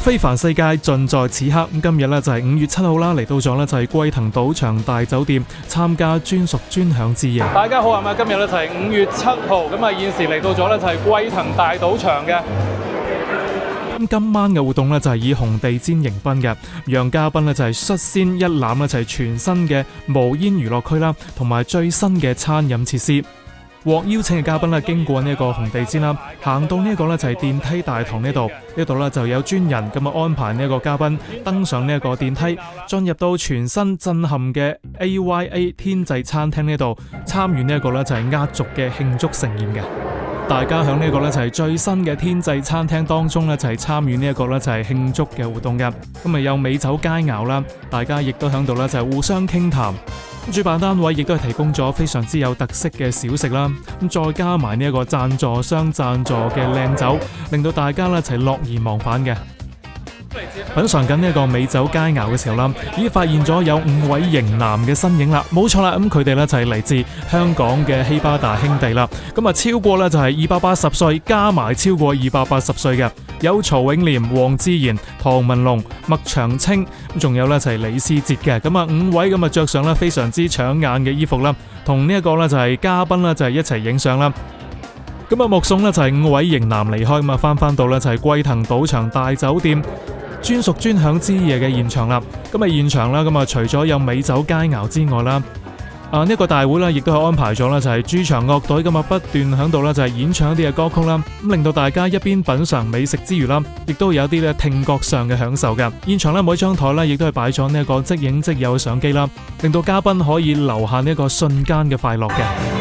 非凡世界盡在此刻。今日呢就係5月7號啦，嚟到咗呢就係龜騰賭場大酒店參加專屬專享之夜。大家好啊，今日呢就係5月7號，咁啊現時嚟到咗呢就係龜騰大賭場嘅。咁今晚嘅活動呢就係以紅地毯迎賓嘅，讓嘉賓呢就係率先一覽呢就係全新嘅無煙娛樂區啦，同埋最新嘅餐飲設施。獲邀請嘅嘉賓呢，經過呢一個紅地毯啦，行到呢一個呢就係電梯大堂呢度，呢度呢就有專人咁啊安排呢一個嘉賓登上呢一個電梯，進入到全新震撼嘅 AYA 天際餐廳呢度，參與呢一個呢就係壓軸嘅慶祝盛宴嘅。大家響呢一個呢就係最新嘅天際餐廳當中呢，就係參與呢一個呢就係慶祝嘅活動嘅。咁啊有美酒佳肴啦，大家亦都響度呢就係互相傾談。主辦單位亦都係提供咗非常之有特色嘅小食啦，咁再加埋呢一個贊助商贊助嘅靚酒，令到大家呢一齊樂而忘返嘅。品嘗緊呢一個美酒佳肴嘅時候啦，已經發現咗有5位型男嘅身影啦，冇錯啦，咁佢哋呢就係嚟自香港嘅希巴達兄弟啦，咁啊超過呢就係280歲，加埋超過280歲嘅，有曹永廉、黃智賢、唐文龍、麥長青，仲有呢就係李思捷嘅，咁啊5位咁啊着上呢非常之搶眼嘅衣服啦，同呢一個呢就係嘉賓呢就係一齊影相啦。咁啊目送呢就係5位型男離開，咁啊翻到呢就係龜騰賭場大酒店專屬專享之夜嘅現場啦，咁啊現場啦，咁啊除咗有美酒佳肴之外啦，呢一個大會啦，亦都係安排咗啦，就係駐場樂隊咁啊不斷響度啦，就係演唱一啲嘅歌曲啦，咁令到大家一邊品嘗美食之餘啦，亦都有啲咧聽覺上嘅享受嘅。現場咧每張台咧亦都係擺咗呢一個即影即有嘅相機啦，令到嘉賓可以留下呢一個瞬間嘅快樂嘅。